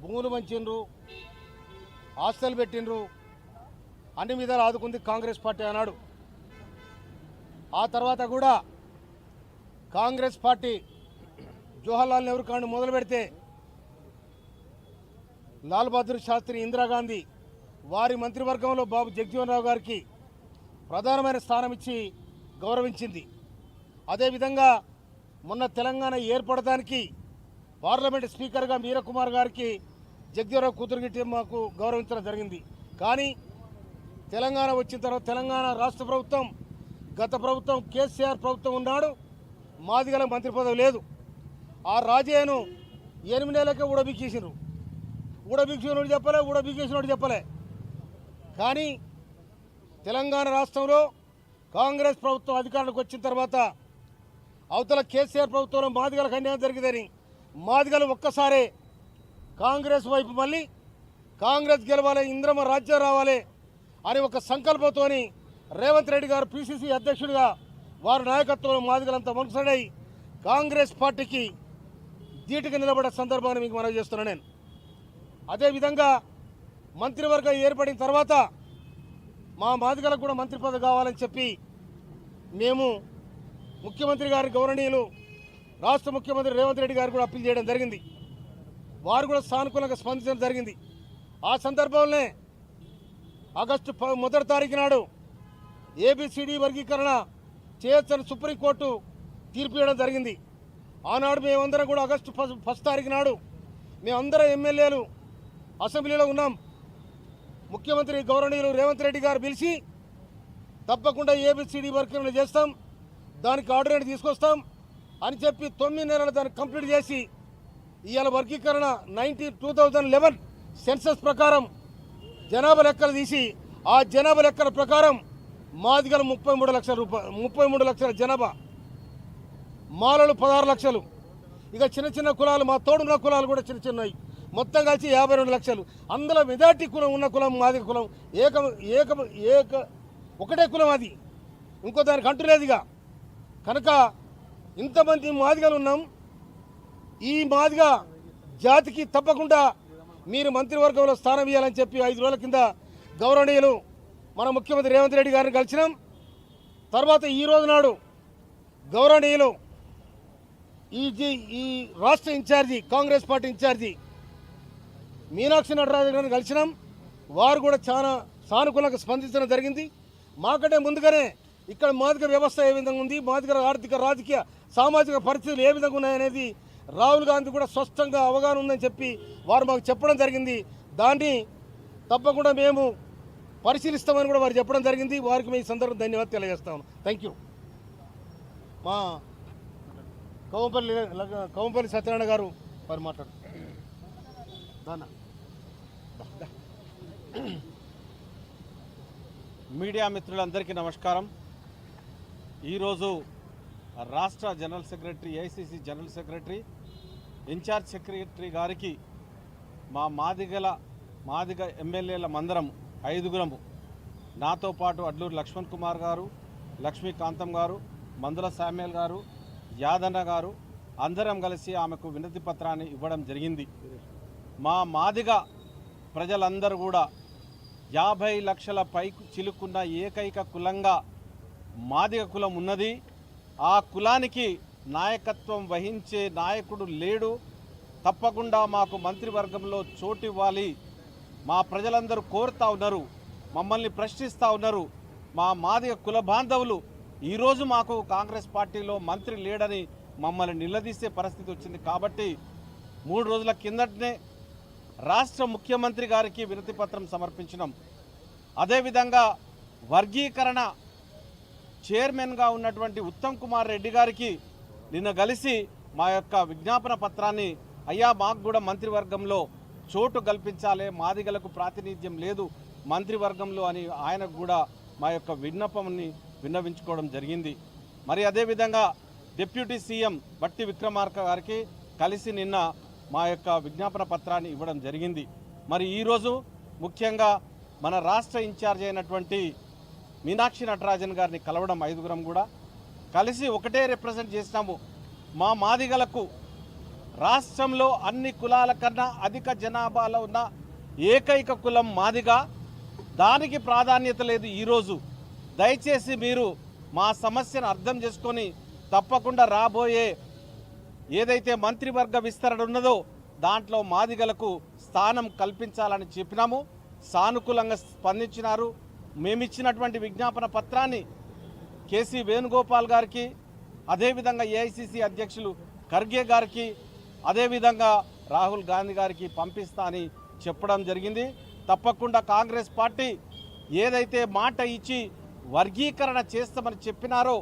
భూములు పంచిండ్రు, ఆస్తులు పెట్టిండ్రు, అన్ని విధాలు ఆదుకుంది కాంగ్రెస్ పార్టీ అన్నాడు. ఆ తర్వాత కూడా కాంగ్రెస్ పార్టీ జవహర్లాల్ నెహ్రూ కాండ్ మొదలు పెడితే లాల్ బహదూర్ శాస్త్రి, ఇందిరాగాంధీ వారి మంత్రివర్గంలో బాబు జగజ్జీవన్ రావు గారికి ప్రధానమైన స్థానం ఇచ్చి గౌరవించింది. అదేవిధంగా మొన్న తెలంగాణ ఏర్పడడానికి పార్లమెంట్ స్పీకర్గా మీరకుమార్ గారికి జగజ్జీవన్ రావు కూతురుగిట్టి మాకు గౌరవించడం జరిగింది. కానీ తెలంగాణ వచ్చిన తర్వాత తెలంగాణ రాష్ట్ర ప్రభుత్వం, గత ప్రభుత్వం కేసీఆర్ ప్రభుత్వం ఉన్నాడు, మాదిగల మంత్రి పదవి లేదు. ఆ రాజయ్యను 8 నెలలకే ఊడబిక్కేసినారు. ఊడబిక్కినోడు చెప్పలే, ఊడబిక్కేసినోడు చెప్పలే. కానీ తెలంగాణ రాష్ట్రంలో కాంగ్రెస్ ప్రభుత్వం అధికారంలోకి వచ్చిన తర్వాత అవతల కేసీఆర్ ప్రభుత్వంలో మాదిగలకు అన్యాయం జరిగిందని మాదిగలు ఒక్కసారే కాంగ్రెస్ వైపు మళ్ళీ కాంగ్రెస్ గెలవాలి, ఇంద్రమ రాజ్యం రావాలి అని ఒక సంకల్పంతోని రేవంత్ రెడ్డి గారు పిసిసి అధ్యక్షుడిగా వారి నాయకత్వంలో మాదిగలంతా మనసుడై కాంగ్రెస్ పార్టీకి ధీటుగా నిలబడే సందర్భాన్ని మీకు మనవి చేస్తున్నాను నేను. అదేవిధంగా మంత్రివర్గం ఏర్పడిన తర్వాత మా మాదిగలకు కూడా మంత్రి పదవి కావాలని చెప్పి మేము ముఖ్యమంత్రి గారి గౌరవనీయులు రాష్ట్ర ముఖ్యమంత్రి రేవంత్ రెడ్డి గారు కూడా అప్పీల్ చేయడం జరిగింది. వారు కూడా సానుకూలంగా స్పందించడం జరిగింది. ఆ సందర్భంలోనే ఆగస్టు 1వ తారీఖు నాడు ఏబిసిడి వర్గీకరణ చేయొచ్చని సుప్రీంకోర్టు తీర్పు ఇవ్వడం జరిగింది. ఆనాడు మేమందరం కూడా ఆగస్టు 1వ తారీఖు నాడు మేమందరం ఎమ్మెల్యేలు అసెంబ్లీలో ఉన్నాం. ముఖ్యమంత్రి గౌరవనీయులు రేవంత్ రెడ్డి గారు పిలిచి తప్పకుండా ఏబిసిడి వర్గీకరణ చేస్తాం, దానికి ఆర్డినెన్స్ తీసుకొస్తాం అని చెప్పి 9 నెలలు దాన్ని కంప్లీట్ చేసి ఇవాళ వర్గీకరణ 2011 సెన్సస్ ప్రకారం జనాభా లెక్కలు తీసి ఆ జనాభా లెక్కల ప్రకారం మాదిగలు 33 లక్షల జనాభా, మాలలు 16 లక్షలు, ఇక చిన్న చిన్న కులాలు మా తోడున్న కులాలు కూడా చిన్న చిన్నవి, మొత్తం కలిసి 52 లక్షలు. అందులో మెజార్టీ కులం ఉన్న కులం మాదిగ కులం, ఒకటే కులం, అది ఇంకో దానికి అంటులేదుగా. కనుక ఇంతమంది మాదిగలు ఉన్నాం. ఈ మాదిగ జాతికి తప్పకుండా మీరు మంత్రివర్గంలో స్థానం ఇవ్వాలని చెప్పి 5 రోజుల కింద గౌరవనీయులు మన ముఖ్యమంత్రి రేవంత్ రెడ్డి గారిని కలిసినాం. తర్వాత ఈ రోజు నాడు గౌరవనీయులు ఈ రాష్ట్ర incharge, Congress party incharge Meenakshi Nataraju గారిని కలిసినాం. వారు కూడా చాలా సానుకూలంగా స్పందించడం జరిగింది. మాకంటే ముందుగానే ఇక్కడ మాదిగ వ్యవస్థ ఏ విధంగా ఉంది, మాదిగ ఆర్థిక, రాజకీయ, సామాజిక పరిస్థితులు ఏ విధంగా ఉన్నాయనేది రాహుల్ గాంధీ కూడా స్పష్టంగా అవగాహన ఉందని చెప్పి వారు మాకు చెప్పడం జరిగింది. దాన్ని తప్పకుండా మేము పరిశీలిస్తామని కూడా వారు చెప్పడం జరిగింది. వారికి మీ సందర్భం ధన్యవాదాలు తెలియజేస్తాను. Thank you. మా కవంపల్లి సత్యనారాయణ గారు వారు మాట్లాడు. మీడియా మిత్రులందరికీ నమస్కారం. ఈరోజు రాష్ట్ర general secretary, AICC general secretary, incharge secretary గారికి మా మాదిగ ఎమ్మెల్యేల మందరం 5గురము, నాతో పాటు అడ్లూరు లక్ష్మణ్ కుమార్ గారు, లక్ష్మీకాంతం గారు, మందుల శామ్యుల్ గారు, యాదన్న గారు అందరం కలిసి ఆమెకు వినతి పత్రాన్ని ఇవ్వడం జరిగింది. మా మాదిగ ప్రజలందరూ కూడా 50 లక్షల పైకు చిలుకున్న ఏకైక కులంగా మాదిగ కులం ఉన్నది. ఆ కులానికి నాయకత్వం వహించే నాయకుడు లేడు. తప్పకుండా మాకు మంత్రివర్గంలో చోటు ఇవ్వాలి. మా ప్రజలందరూ కోరుతా ఉన్నారు, మమ్మల్ని ప్రశ్నిస్తూ ఉన్నారు. మా మాదిగ కుల బాంధవులు ఈరోజు మాకు కాంగ్రెస్ పార్టీలో మంత్రి లేడని మమ్మల్ని నిలదీసే పరిస్థితి వచ్చింది. కాబట్టి 3 రోజుల కిందటనే రాష్ట్ర ముఖ్యమంత్రి గారికి వినతి పత్రం సమర్పించినాం. అదేవిధంగా వర్గీకరణ చైర్మన్గా ఉన్నటువంటి ఉత్తమ్ కుమార్ రెడ్డి గారికి నిన్న కలిసి మా యొక్క విజ్ఞాపన పత్రాన్ని, అయ్యా మాకు కూడా మంత్రివర్గంలో చోటు కల్పించాలి, మాదిగలకు ప్రాతినిధ్యం లేదు మంత్రివర్గంలో అని ఆయనకు కూడా మా యొక్క విన్నపాన్ని విన్నవించుకోవడం జరిగింది. మరి అదేవిధంగా డిప్యూటీ సీఎం బట్టి విక్రమార్క గారికి కలిసి నిన్న మా యొక్క విజ్ఞాపన పత్రాన్ని ఇవ్వడం జరిగింది. మరి ఈరోజు ముఖ్యంగా మన రాష్ట్ర ఇన్ఛార్జ్ అయినటువంటి మీనాక్షి నటరాజన్ గారిని కలవడం 5గురం కూడా కలిసి ఒకటే రిప్రజెంట్ చేసినాము. మా మాదిగలకు రాష్ట్రంలో అన్ని కులాల కన్నా అధిక జనాభాలో ఉన్న ఏకైక కులం మాదిగా, దానికి ప్రాధాన్యత లేదు. ఈరోజు దయచేసి మీరు మా సమస్యను అర్థం చేసుకొని తప్పకుండా రాబోయే ఏదైతే మంత్రివర్గ విస్తరణ ఉన్నదో దాంట్లో మాదిగలకు స్థానం కల్పించాలని చెప్పినాము. సానుకూలంగా స్పందించినారు. మేమిచ్చినటువంటి విజ్ఞాపన పత్రాన్ని కేసీ వేణుగోపాల్ గారికి, అదేవిధంగా ఏఐసిసి అధ్యక్షులు ఖర్గే గారికి, అదేవిధంగా రాహుల్ గాంధీ గారికి పంపిస్తా అని చెప్పడం జరిగింది. తప్పకుండా కాంగ్రెస్ పార్టీ ఏదైతే మాట ఇచ్చి వర్గీకరణ చేస్తామని చెప్పినారో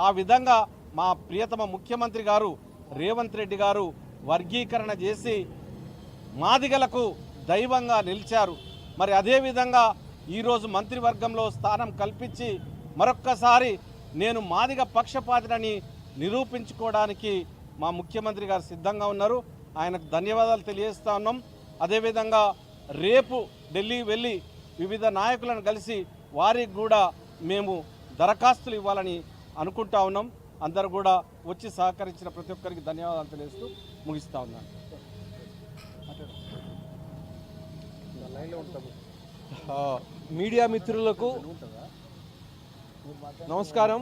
ఆ విధంగా మా ప్రియతమ ముఖ్యమంత్రి గారు రేవంత్ రెడ్డి గారు వర్గీకరణ చేసి మాదిగలకు దైవంగా నిలిచారు. మరి అదేవిధంగా ఈరోజు మంత్రివర్గంలో స్థానం కల్పించి మరొక్కసారి నేను మాదిగ పక్షపాతినని నిరూపించుకోవడానికి మా ముఖ్యమంత్రి గారు సిద్ధంగా ఉన్నారు. ఆయనకు ధన్యవాదాలు తెలియజేస్తా ఉన్నాం. అదేవిధంగా రేపు ఢిల్లీ వెళ్ళి వివిధ నాయకులను కలిసి వారికి కూడా మేము దరఖాస్తులు ఇవ్వాలని అనుకుంటా ఉన్నాం. అందరూ కూడా వచ్చి సహకరించిన ప్రతి ఒక్కరికి ధన్యవాదాలు తెలియజేస్తూ ముగిస్తూ ఉన్నాను. మీడియా మిత్రులకు నమస్కారం.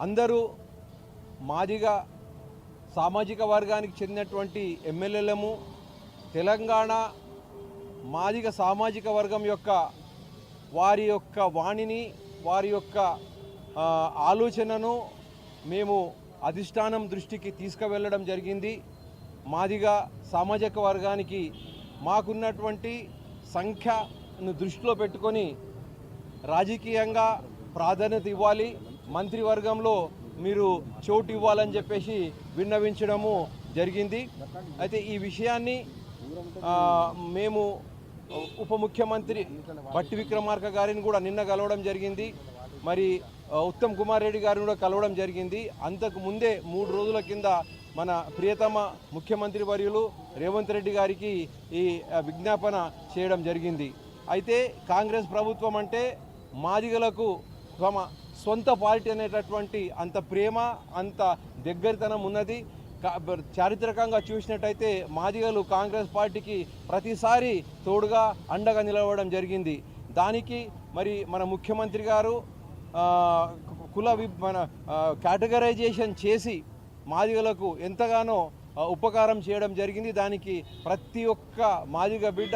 అందరూ మాదిగ సామాజిక వర్గానికి చెందినటువంటి ఎమ్మెల్యేలము తెలంగాణ మాదిగ సామాజిక వర్గం యొక్క వారి యొక్క వాణిని, వారి యొక్క ఆలోచనను మేము అధిష్టానం దృష్టికి తీసుకువెళ్ళడం జరిగింది. మాదిగ సామాజిక వర్గానికి మాకున్నటువంటి సంఖ్యను దృష్టిలో పెట్టుకొని రాజకీయంగా ప్రాధాన్యత ఇవ్వాలి, మంత్రివర్గంలో మీరు చోటు ఇవ్వాలని చెప్పేసి విన్నవించడము జరిగింది. అయితే ఈ విషయాన్ని మేము ఉప ముఖ్యమంత్రి బట్టి విక్రమార్క గారిని కూడా నిన్న కలవడం జరిగింది. మరి ఉత్తమ్ కుమార్ రెడ్డి గారిని కూడా కలవడం జరిగింది. అంతకు ముందే 3 రోజుల కింద మన ప్రియతమ ముఖ్యమంత్రి వర్యులు రేవంత్ రెడ్డి గారికి ఈ విజ్ఞాపన చేయడం జరిగింది. అయితే కాంగ్రెస్ ప్రభుత్వం అంటే మాదిగలకు తమ సొంత పార్టీ అనేటటువంటి అంత ప్రేమ, అంత దగ్గరితనం ఉన్నది. చారిత్రకంగా చూసినట్టయితే మాదిగలు కాంగ్రెస్ పార్టీకి ప్రతిసారి తోడుగా అండగా నిలవడం జరిగింది. దానికి మరి మన ముఖ్యమంత్రి గారు మన కేటగరైజేషన్ చేసి మాదిగలకు ఎంతగానో ఉపకారం చేయడం జరిగింది. దానికి ప్రతి ఒక్క మాదిగ బిడ్డ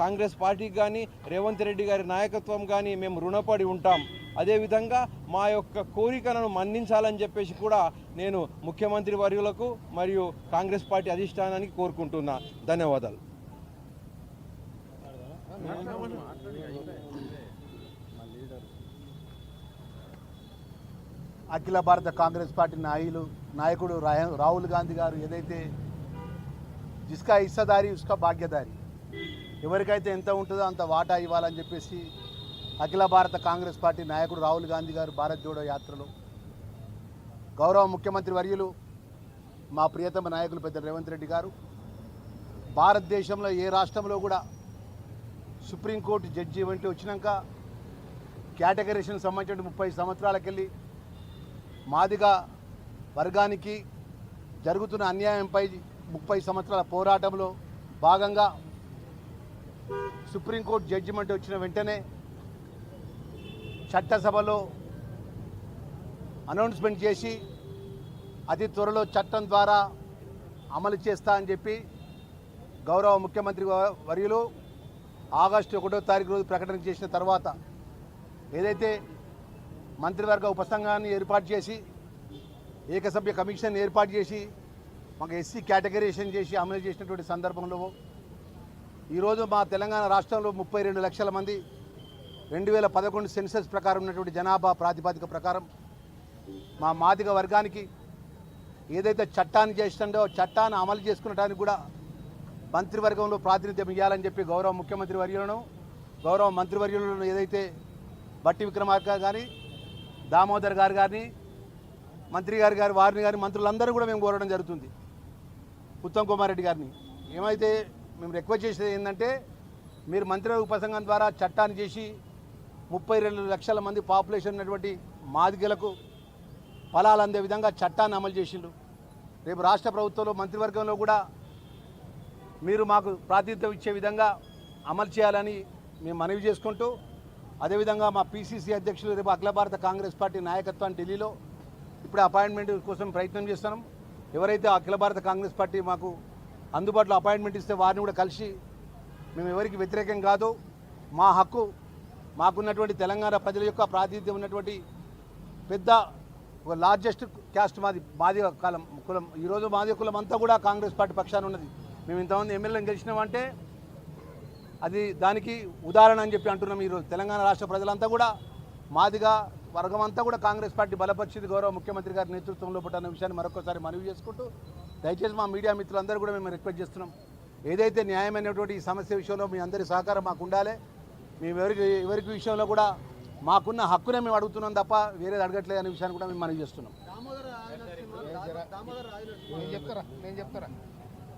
కాంగ్రెస్ పార్టీకి కానీ రేవంత్ రెడ్డి గారి నాయకత్వం కానీ మేము రుణపడి ఉంటాం. అదేవిధంగా మా యొక్క కోరికలను మన్నించాలని చెప్పేసి కూడా నేను ముఖ్యమంత్రి వర్యులకు మరియు కాంగ్రెస్ పార్టీ అధిష్టానానికి కోరుకుంటున్నా. ధన్యవాదాలు. అఖిల భారత కాంగ్రెస్ పార్టీ నాయకుడు రాహుల్ గాంధీ గారు ఏదైతే జిస్కా హిస్సాదారి ఉస్కా భాగ్యదారి, ఎవరికైతే ఎంత ఉంటుందో అంత వాటా ఇవ్వాలని చెప్పేసి అఖిల భారత కాంగ్రెస్ పార్టీ నాయకుడు రాహుల్ గాంధీ గారు భారత్ జోడో యాత్రలో గౌరవ ముఖ్యమంత్రి వర్యులు మా ప్రియతమ నాయకులు పెద్ద రేవంత్ రెడ్డి గారు భారతదేశంలో ఏ రాష్ట్రంలో కూడా సుప్రీంకోర్టు జడ్జి వంటి వచ్చినాక కేటగరీషన్ సంబంధించిన 30 సంవత్సరాలకెళ్ళి మాదిగ వర్గానికి జరుగుతున్న అన్యాయంపై 30 సంవత్సరాల పోరాటంలో భాగంగా సుప్రీంకోర్టు జడ్జిమెంట్ వచ్చిన వెంటనే చట్టసభలో అనౌన్స్మెంట్ చేసి అతి త్వరలో చట్టం ద్వారా అమలు చేస్తా అని చెప్పి గౌరవ ముఖ్యమంత్రి వర్యులు ఆగస్టు 1వ తారీఖు రోజు ప్రకటన చేసిన తర్వాత ఏదైతే మంత్రివర్గ ఉపసంఘాన్ని ఏర్పాటు చేసి ఏకసభ్య కమిషన్ ఏర్పాటు చేసి మాకు ఎస్సీ కేటగరైజేషన్ చేసి అమలు చేసినటువంటి సందర్భంలో ఈరోజు మా తెలంగాణ రాష్ట్రంలో 32 లక్షల మంది 2011 సెన్సస్ ప్రకారం ఉన్నటువంటి జనాభా ప్రాతిపదిక ప్రకారం మా మాదిగ వర్గానికి ఏదైతే చట్టాన్ని చేస్తుందో చట్టాన్ని అమలు చేసుకునడానికి కూడా మంత్రివర్గంలో ప్రాతినిధ్యం ఇవ్వాలని చెప్పి గౌరవ ముఖ్యమంత్రి వర్యులను గౌరవ మంత్రివర్యులను ఏదైతే బట్టి విక్రమార్క కానీ దామోదర్ గారు కానీ మంత్రి గారు వారిని కానీ మంత్రులందరూ కూడా మేము కోరడం జరుగుతుంది. ఉత్తమ్ కుమార్ రెడ్డి గారిని ఏమైతే మేము రిక్వెస్ట్ చేసేది ఏంటంటే మీరు మంత్రివర్గ ఉపసంఘం ద్వారా చట్టాన్ని చేసి 32 లక్షల మంది పాపులేషన్ ఉన్నటువంటి మాదిగలకు ఫలాలు అందే విధంగా చట్టాన్ని అమలు చేసిండు. రేపు రాష్ట్ర ప్రభుత్వంలో మంత్రివర్గంలో కూడా మీరు మాకు ప్రాతినిధ్యం ఇచ్చే విధంగా అమలు చేయాలని మేము మనవి చేసుకుంటూ, అదేవిధంగా మా పిసిసి అధ్యక్షులు రేపు అఖిల భారత కాంగ్రెస్ పార్టీ నాయకత్వాన్ని ఢిల్లీలో ఇప్పుడే అపాయింట్మెంట్ కోసం ప్రయత్నం చేస్తున్నాం. ఎవరైతే అఖిల భారత కాంగ్రెస్ పార్టీ మాకు అందుబాటులో అపాయింట్మెంట్ ఇస్తే వారిని కూడా కలిసి, మేము ఎవరికి వ్యతిరేకం కాదు, మా హక్కు, మాకున్నటువంటి తెలంగాణ ప్రజల యొక్క ప్రాతినిధ్యం ఉన్నటువంటి పెద్ద ఒక లార్జెస్ట్ క్యాస్ట్ మాదిగ కులం. ఈరోజు మాదిగ కులం అంతా కూడా కాంగ్రెస్ పార్టీ పక్షాన ఉన్నది. మేము ఇంతమంది ఎమ్మెల్యేలను గెలిచినామంటే అది దానికి ఉదాహరణ అని చెప్పి అంటున్నాం. ఈరోజు తెలంగాణ రాష్ట్ర ప్రజలంతా కూడా మాదిగ వర్గం అంతా కూడా కాంగ్రెస్ పార్టీ బలపరిచింది గౌరవ ముఖ్యమంత్రి గారి నేతృత్వంలో పుట్టిన విషయాన్ని మరొకసారి మనవి చేసుకుంటూ, దయచేసి మా మీడియా మిత్రులందరూ కూడా మేము రిక్వెస్ట్ చేస్తున్నాం, ఏదైతే న్యాయమైనటువంటి ఈ సమస్య విషయంలో మీ అందరి సహకారం మాకు ఉండాలి. మేము ఎవరికి విషయంలో కూడా మాకున్న హక్కునే మేము అడుగుతున్నాం తప్ప వేరేది అడగట్లేదు అనే విషయాన్ని కూడా మేము మనవి చేస్తున్నాం.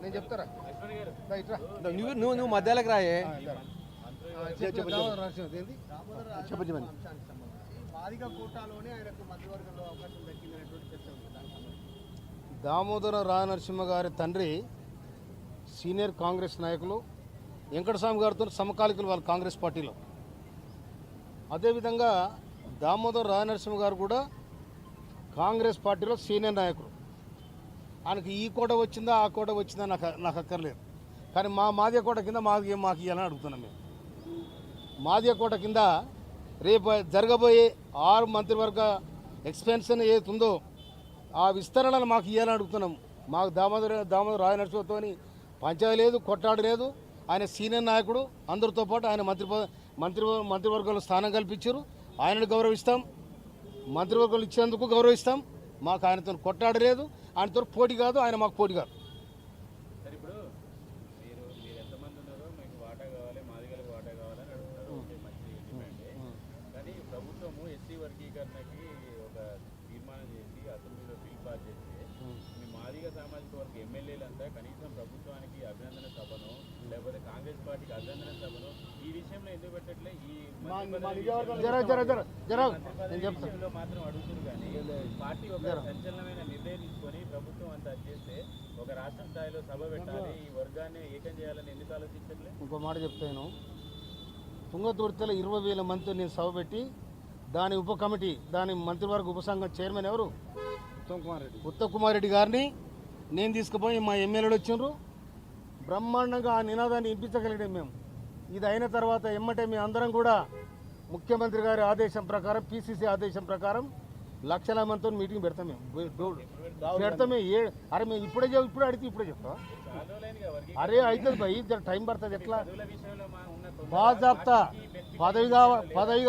నేను చెప్తారా నువ్వు మధ్యలోకి రాయే. చెప్పండి. దామోదర రాజనరసింహ గారి తండ్రి సీనియర్ కాంగ్రెస్ నాయకులు, వెంకటస్వామి గారితో సమకాలికులు వాళ్ళు కాంగ్రెస్ పార్టీలో. అదేవిధంగా దామోదర రాజనరసింహ గారు కూడా కాంగ్రెస్ పార్టీలో సీనియర్ నాయకులు. ఆయనకి ఈ కోట వచ్చిందా ఆ కోట వచ్చిందా నాకు అక్కర్లేదు, కానీ మాదిగ కోట కింద మాకు ఇవ్వాలని అడుగుతున్నాం. మేము మాదిగ కోట కింద రేపు జరగబోయే 6 మంత్రివర్గ ఎక్స్పెన్షన్ ఏతుందో ఆ విస్తరణను మాకు ఇవ్వాలని అడుగుతున్నాం. మాకు దామోదర రాజనరసింహతో పంచాయతీ లేదు, కొట్టాడు లేదు. ఆయన సీనియర్ నాయకుడు, అందరితో పాటు ఆయన మంత్రివర్గంలో స్థానం కల్పించారు. ఆయనను గౌరవిస్తాం, మంత్రివర్గంలో ఇచ్చేందుకు గౌరవిస్తాం. మాకు ఆయనతో కొట్టాడు లేదు, ఆయనతో పోటీ కాదు, ఆయన మాకు పోటీ కాదు. సామాజిక వర్గ ఎమ్మెల్యేలంతా కనీసం ప్రభుత్వానికి అభినందన సభను లేకపోతే కాంగ్రెస్ పార్టీకి అభినందన సభను ఈ విషయంలో ఎందుకు పెట్టట్లే? ఈ విషయంలో మాత్రం అడుగుతుంది. కానీ పార్టీ ఒక సంచలనమైన నిర్ణయం తీసుకొని ప్రభుత్వం అంతా చేస్తే ఒక రాష్ట్ర స్థాయిలో సభ పెట్టాలి, ఈ వర్గాన్ని ఏకం చేయాలని ఎందుకు ఆలోచించట్లే? ఇంకో మాట చెప్తాను. తుంగతుర్తిలో 20,000 మందితో నేను సభ పెట్టి దాని ఉప కమిటీ, దాని మంత్రివర్గ ఉపసంఘం చైర్మన్ ఎవరు, ఉత్తమ్ కుమార్ రెడ్డి గారిని నేను తీసుకుపోయి మా ఎమ్మెల్యేలు వచ్చిండ్రు. బ్రహ్మాండంగా ఆ నినాదాన్ని వినిపించగలిగాం. మేము ఇది అయిన తర్వాత ఎమ్మటే మేము అందరం కూడా ముఖ్యమంత్రి గారి ఆదేశం ప్రకారం, పిసిసి ఆదేశం ప్రకారం లక్షల మందితో మీటింగ్ పెడతాం. మేము పెడతామే. అరే మేము ఇప్పుడే అడిగితే ఇప్పుడే చెప్తా. అరే అవుతుంది భయ్, టైం పడుతుంది. ఎట్లా బాజాప్తా పదవి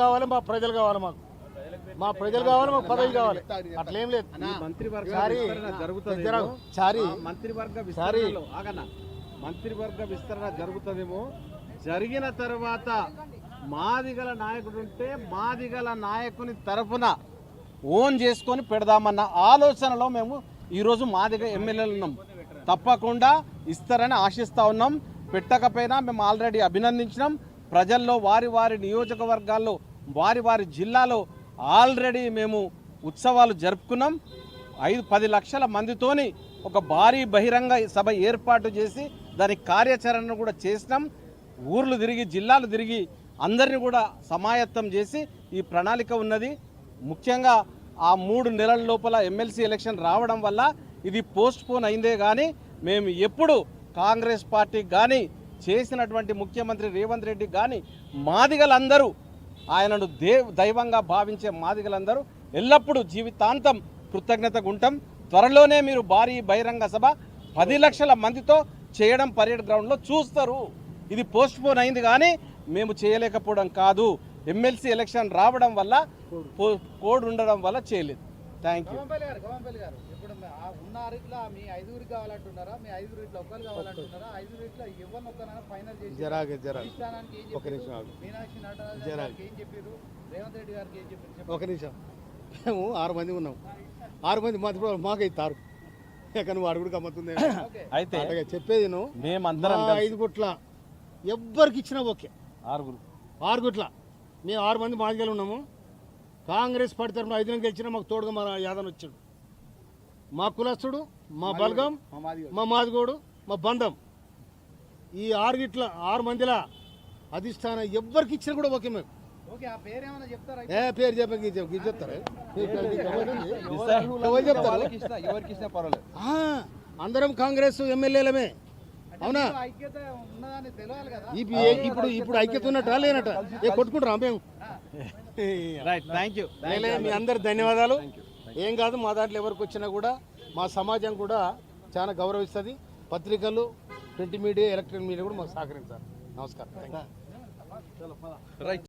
కావాలి, మా ప్రజలు కావాలి, మా ప్రజలు కావాలి, మాకు పదవి కావాలి. అట్లేం లేదు. మంత్రివర్గ విస్తరణ జరుగుతుందేమో. జరిగిన తర్వాత మాదిగల నాయకుడు ఉంటే మాదిగల నాయకుని తరఫున ఓన్ చేసుకొని పెడదామన్న ఆలోచనలో మేము ఈరోజు మాదిగ ఎమ్మెల్యేలు ఉన్నాం. తప్పకుండా ఇస్తారని ఆశిస్తూ ఉన్నాం. పెట్టకపోయినా మేము ఆల్రెడీ అభినందించినాం. ప్రజల్లో వారి వారి నియోజకవర్గాల్లో వారి వారి జిల్లాలో ఆల్రెడీ మేము ఉత్సవాలు జరుపుకున్నాం. 5-10 లక్షల మందితోని ఒక భారీ బహిరంగ సభ ఏర్పాటు చేసి దాని కార్యాచరణను కూడా చేసినాం. ఊర్లు తిరిగి, జిల్లాలు తిరిగి అందరిని కూడా సమాయత్తం చేసి ఈ ప్రణాళిక ఉన్నది. ముఖ్యంగా ఆ 3 నెలల లోపల ఎమ్మెల్సీ ఎలక్షన్ రావడం వల్ల ఇది పోస్ట్ పోన్ అయిందే. కానీ మేము ఎప్పుడు కాంగ్రెస్ పార్టీ కానీ చేసినటువంటి ముఖ్యమంత్రి రేవంత్ రెడ్డి కానీ మాదిగలందరూ ఆయనను దైవంగా భావించే మాదిగలందరూ ఎల్లప్పుడూ జీవితాంతం కృతజ్ఞతగా ఉంటాం. త్వరలోనే మీరు భారీ బహిరంగ సభ 10 లక్షల మందితో చేయడం పరేడ్ గ్రౌండ్లో చూస్తారు. ఇది పోస్ట్ పోన్ అయింది కానీ మేము చేయలేకపోవడం కాదు. ఎమ్మెల్సీ ఎలక్షన్ రావడం వల్ల, కోడ్ ఉండడం వల్ల చేయలేదు. Thank you. ఇప్పుడు ఉన్న రీట్లో మీ 5గురికి కావాలంటున్నారా? మీ 5 రీట్లో ఒక్కరు కావాలంటున్నారా? 5 రీట్లో ఎవరిని ఒక్కరైనా ఫైనల్ చేసి అధిష్టానానికి ఏం చెప్పారు? మీనాక్షి నటరాజన్ ఏం చెప్పారు? రేవంత్ రెడ్డి గారికి ఏం చెప్పారు? ఒక నిమిషం. మేము 6 మంది ఉన్నాం. 6 మంది మాకు ఇస్తారు. నువ్వు అడుగుడు గమ్మతుంది. అయితే చెప్పేది మేమందరం 5 గుట్ల ఎవ్వరికి ఇచ్చినా ఓకే. 6 గుట్ల మేము 6 మంది మాదిగలు ఉన్నాము. కాంగ్రెస్ పార్టీ తరఫున 5 గెలిచినా మాకు తోడుగా మన యాదవ్ వచ్చాడు. మా కులస్తుడు మా బలగం, మా మాదిగోడు, మా బంధం, ఈ 6 మందిల అధిష్టానం ఎవ్వరికి ఇచ్చినా కూడా ఓకే మేము. ఓకే, ఆ పేరు ఏమైనా చెప్తారా? పేరు చెప్పకి చెప్తారా? వాళ్ళకి ఇచ్చినా, ఎవరికి ఇచ్చినా పర్వాలేదు. అందరం కాంగ్రెస్ ఎమ్మెల్యేలమే. అవునా? మీలో ఐక్యత ఉన్నదని తెలియాలి కదా. ఇప్పుడు ఐక్యత ఉన్నట్ట లేనట కొట్టుకుంటారా మేము? Right, thank you. మీ అందరు ధన్యవాదాలు. ఏం కాదు, మా దాంట్లో ఎవరికి వచ్చినా కూడా మా సమాజం కూడా చాలా గౌరవిస్తుంది. పత్రికలు, ప్రింట్ మీడియా, ఎలక్ట్రానిక్ మీడియా కూడా మాకు సహకరించాలి. నమస్కారం. రైట్.